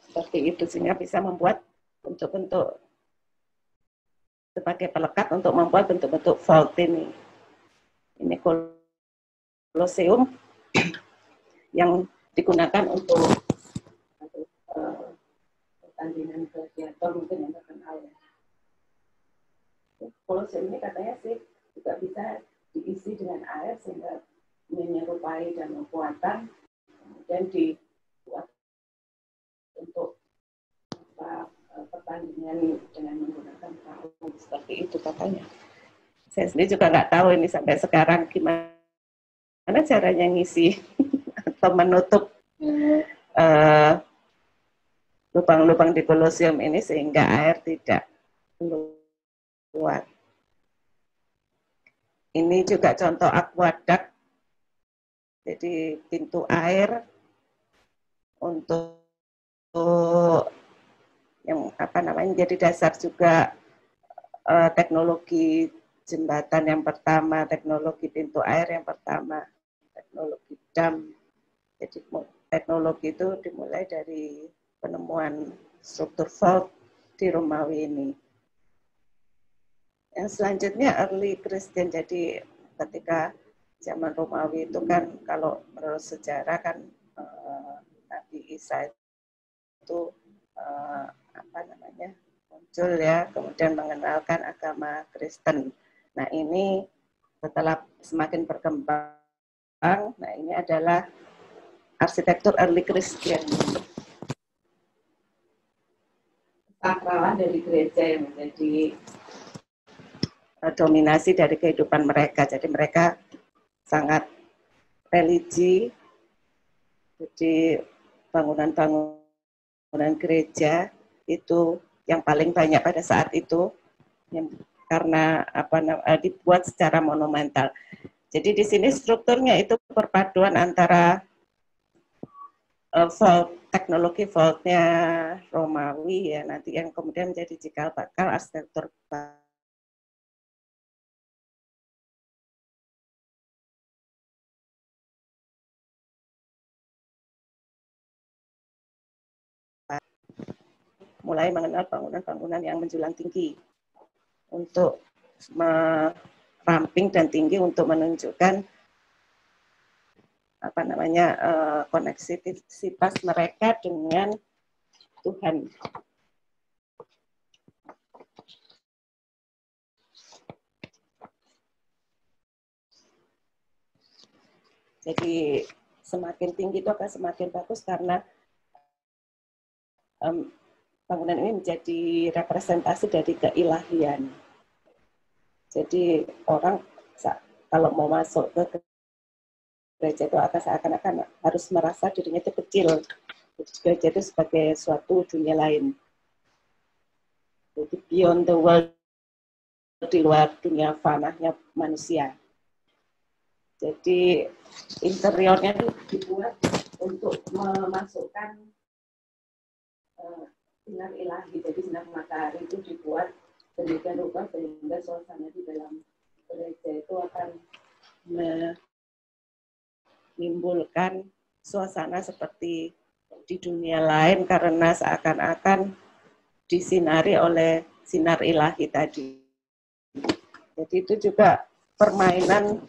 Speaker 2: Seperti itu, sehingga bisa membuat bentuk-bentuk sebagai pelekat untuk membuat bentuk-bentuk vault ini. Ini Colosseum yang digunakan untuk pertandingan gladiator mungkin yang terkenal ya. Colosseum ini katanya sih juga bisa diisi dengan air sehingga menyerupai danau buatan, kemudian dibuat untuk pertandingan dengan menggunakan perahu, seperti itu katanya. Saya sendiri juga nggak tahu ini sampai sekarang gimana caranya ngisi atau menutup lubang-lubang di Colosseum ini sehingga air tidak keluar. Ini juga contoh aqueduct, jadi pintu air untuk yang jadi dasar juga teknologi jembatan yang pertama, teknologi pintu air yang pertama, teknologi dam. Jadi teknologi itu dimulai dari penemuan struktur fault di Romawi ini. Yang selanjutnya early Christian, jadi ketika zaman Romawi itu kan kalau menurut sejarah kan Nabi Isa itu muncul ya, kemudian mengenalkan agama Kristen. Nah ini setelah semakin berkembang, nah ini adalah arsitektur early Christian. Sakralan dari gereja yang menjadi dominasi dari kehidupan mereka. Jadi mereka sangat religi, jadi bangunan gereja itu yang paling banyak pada saat itu, karena dibuat secara monumental. Jadi di sini strukturnya itu perpaduan antara teknologi vaultnya Romawi ya, nanti yang kemudian menjadi cikal bakal arsitektur mulai mengenal bangunan-bangunan yang menjulang tinggi untuk meramping dan tinggi untuk menunjukkan koneksivitas mereka dengan Tuhan. Jadi semakin tinggi itu akan semakin bagus karena bangunan ini menjadi representasi dari keilahian. Jadi orang kalau mau masuk ke gereja itu seakan-akan harus merasa dirinya itu kecil. Jadi gereja itu sebagai suatu dunia lain. Jadi beyond the world, di luar dunia fanahnya manusia. Jadi interiornya itu dibuat untuk memasukkan sinar ilahi, jadi sinar matahari itu dibuat sedemikian rupa sehingga suasana di dalam gereja itu akan menimbulkan suasana seperti di dunia lain karena seakan-akan disinari oleh sinar ilahi tadi. Jadi itu juga permainan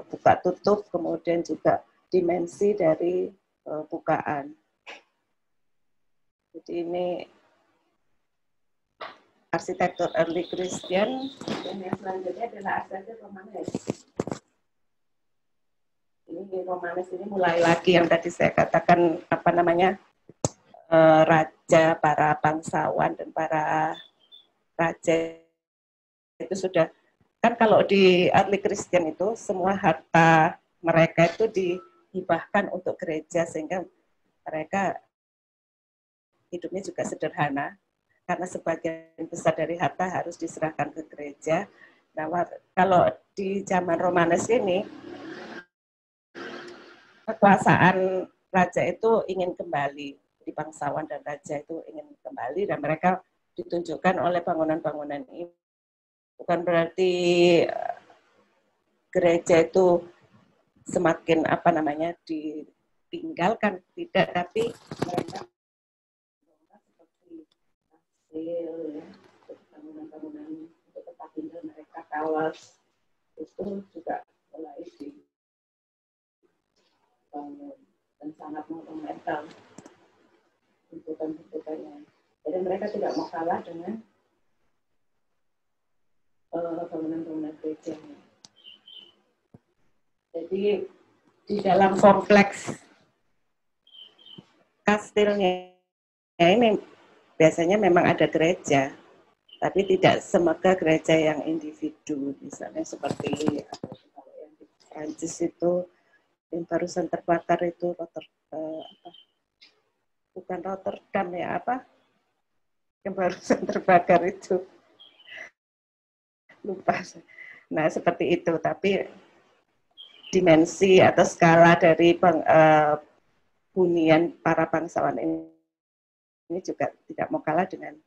Speaker 2: buka tutup, kemudian juga dimensi dari bukaan. Jadi ini arsitektur early Christian, dan yang selanjutnya adalah arsitektur Romanes. Ini Romanes ini mulai lagi yang tadi saya katakan apa namanya raja, para bangsawan dan para raja itu sudah kan kalau di early Christian itu semua harta mereka itu dihibahkan untuk gereja sehingga mereka hidupnya juga sederhana karena sebagian besar dari harta harus diserahkan ke gereja. Nah, kalau di zaman Romanes ini kekuasaan raja itu ingin kembali, di bangsawan dan raja itu ingin kembali dan mereka ditunjukkan oleh bangunan-bangunan ini. Bukan berarti gereja itu semakin apa namanya ditinggalkan, tidak, tapi mereka seperti kastil, bangunan-bangunan untuk tempat tinggal mereka, kawas itu juga mulai dibangun dan sangat monumental bentukan-bentukannya. Jadi mereka tidak mau kalah dengan bangunan-bangunan gereja. Jadi di dalam kompleks kastilnya ini biasanya memang ada gereja, tapi tidak semegah gereja yang individu, misalnya seperti yang di Prancis itu yang barusan terbakar itu bukan Rotterdam ya apa yang barusan terbakar itu lupa. Nah seperti itu, tapi dimensi atau skala dari hunian para bangsawan ini juga tidak mau kalah dengan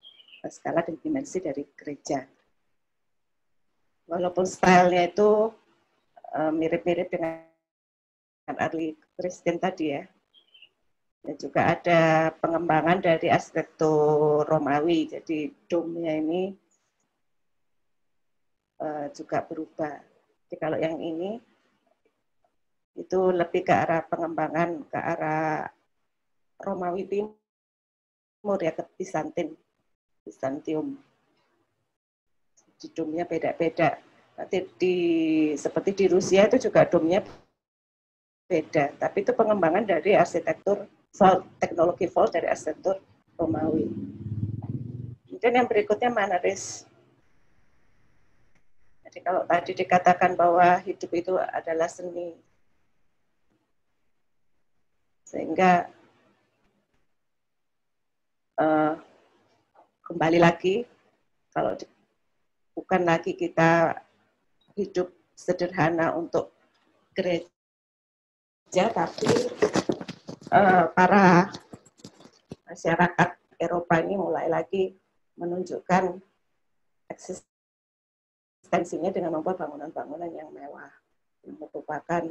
Speaker 2: skala dan dimensi dari gereja. Walaupun stylenya itu mirip-mirip dengan early Christian tadi ya. Dan juga ada pengembangan dari arsitektur Romawi, jadi dome-nya ini juga berubah. Jadi kalau yang ini itu lebih ke arah pengembangan ke arah Romawi Timur ya, ke Bizantium. Di dome-nya beda-beda. Nanti seperti di Rusia itu juga dome-nya beda, tapi itu pengembangan dari arsitektur teknologi vault dari arsitektur Romawi. Kemudian yang berikutnya Manneris. Jadi kalau tadi dikatakan bahwa hidup itu adalah seni, sehingga kembali lagi, kalau bukan lagi kita hidup sederhana untuk gereja, tapi para masyarakat Eropa ini mulai lagi menunjukkan eksistensinya dengan membuat bangunan-bangunan yang mewah, yang merupakan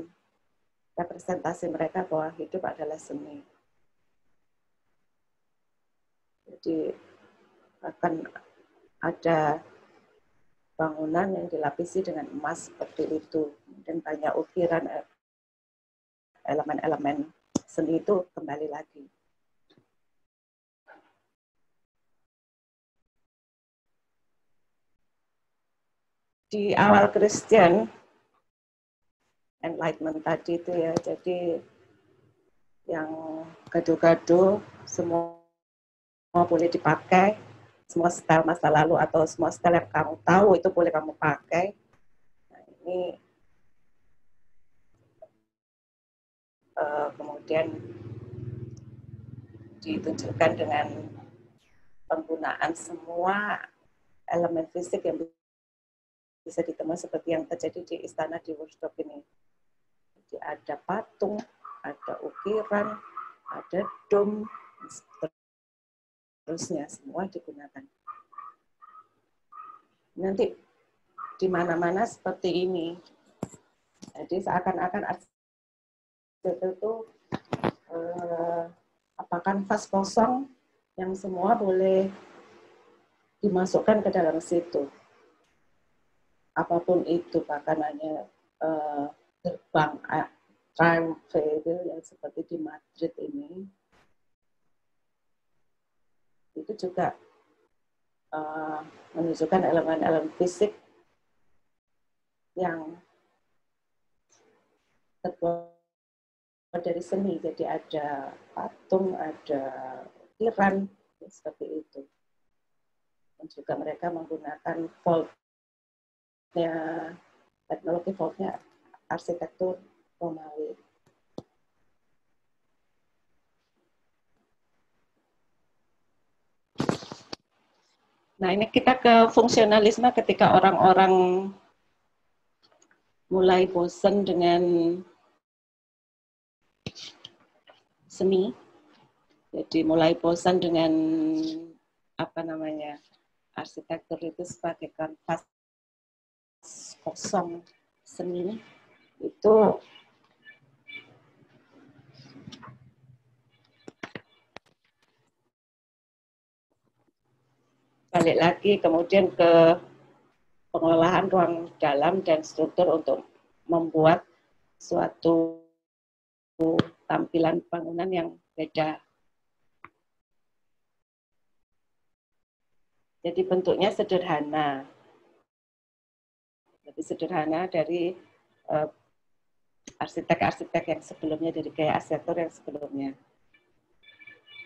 Speaker 2: representasi mereka bahwa hidup adalah seni. Jadi akan ada bangunan yang dilapisi dengan emas seperti itu, dan banyak ukiran elemen-elemen seni itu kembali lagi. Di awal Christian Enlightenment tadi itu ya, jadi yang gaduh-gaduh semua boleh dipakai, semua style masa lalu atau semua style yang kamu tahu itu boleh kamu pakai. Nah, ini kemudian ditunjukkan dengan penggunaan semua elemen fisik yang bisa ditemui seperti yang terjadi di istana di Woodstock ini. Jadi ada patung, ada ukiran, ada dom, seterusnya semua digunakan. Nanti di mana-mana seperti ini. Jadi seakan-akan itu kanvas kosong yang semua boleh dimasukkan ke dalam situ. apapun itu, bahkan hanya gerbang Triumphal yang seperti di Madrid ini, itu juga menunjukkan elemen-elemen fisik yang terbuat dari seni. Jadi ada patung, ada tiran, seperti itu. Dan juga mereka menggunakan voltnya, teknologi voltnya arsitektur Romawi. Nah, ini kita ke fungsionalisme ketika orang-orang mulai bosan dengan seni. Jadi mulai bosan dengan arsitektur itu sebagai kanvas kosong seni, itu balik lagi kemudian ke pengolahan ruang dalam dan struktur untuk membuat suatu tampilan bangunan yang beda. Jadi bentuknya sederhana, lebih sederhana dari arsitek-arsitek yang sebelumnya, dari gaya arsitektur yang sebelumnya.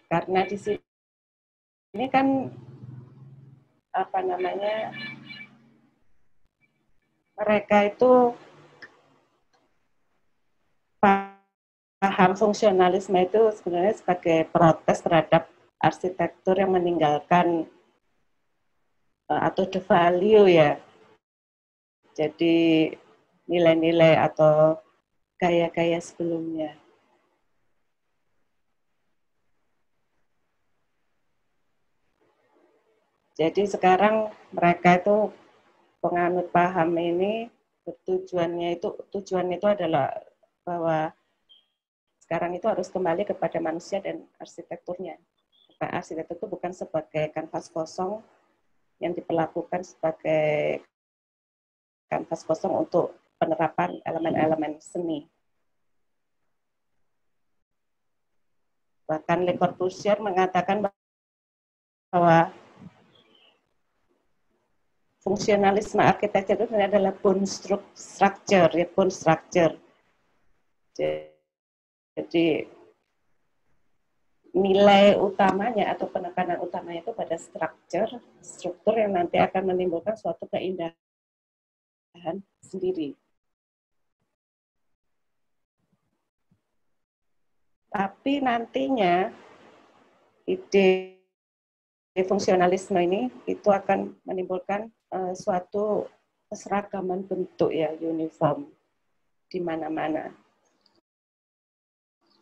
Speaker 2: Karena di sini kan mereka itu paham fungsionalisme itu sebenarnya sebagai protes terhadap arsitektur yang meninggalkan atau the value ya. Jadi nilai-nilai atau gaya-gaya sebelumnya. Jadi sekarang mereka itu penganut paham ini tujuannya itu adalah bahwa sekarang itu harus kembali kepada manusia dan arsitekturnya. Arsitektur itu bukan sebagai kanvas kosong yang diperlakukan sebagai kanvas kosong untuk penerapan elemen-elemen seni. Bahkan Le Corbusier mengatakan bahwa fungsionalisme arsitektur itu adalah bone structure, ya, bone structure. Jadi nilai utamanya atau penekanan utamanya itu pada struktur yang nanti akan menimbulkan suatu keindahan sendiri. Tapi nantinya ide fungsionalisme ini itu akan menimbulkan suatu keseragaman bentuk ya, uniform di mana-mana.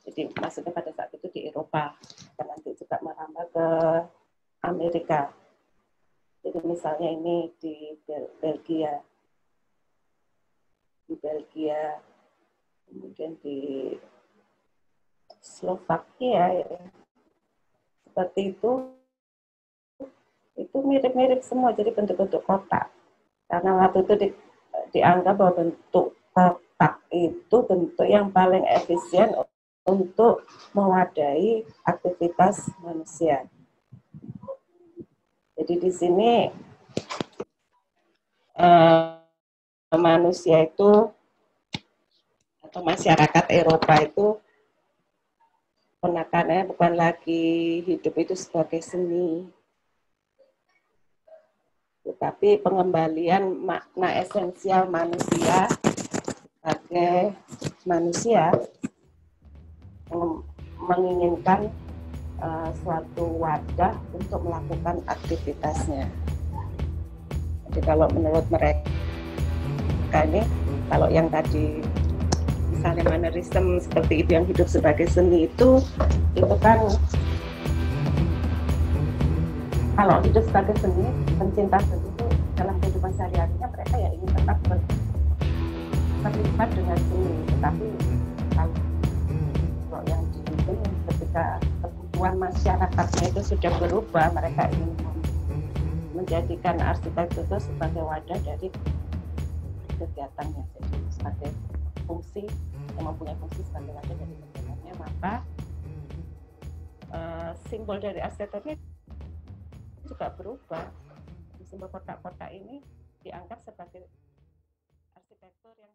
Speaker 2: Jadi maksudnya pada saat itu di Eropa, dan nanti juga merambah ke Amerika. Jadi misalnya ini di Belgia, kemudian di Slovakia, ya. Seperti itu mirip-mirip semua, jadi bentuk-bentuk kotak. Karena waktu itu dianggap bahwa bentuk kotak itu bentuk yang paling efisien untuk mewadahi aktivitas manusia. Jadi di sini manusia itu atau masyarakat Eropa itu penekanannya bukan lagi hidup itu sebagai seni, tetapi pengembalian makna esensial manusia sebagai manusia, menginginkan suatu wadah untuk melakukan aktivitasnya. Jadi kalau menurut mereka ini, kalau yang tadi misalnya mannerism seperti itu yang hidup sebagai seni itu kan kalau hidup sebagai seni, pencinta seni itu dalam kehidupan sehari-harinya mereka ya ingin tetap terlibat dengan seni, tetapi kalau yang dibikin ketika kebutuhan masyarakatnya itu sudah berubah, mereka ingin menjadikan arsitektur itu sebagai wadah dari kegiatannya, jadi sebagai fungsi yang mempunyai fungsi sebagai wadah dari kegiatannya, maka simbol dari arsitekturnya juga berubah. Simbol kotak-kotak ini dianggap sebagai arsitektur yang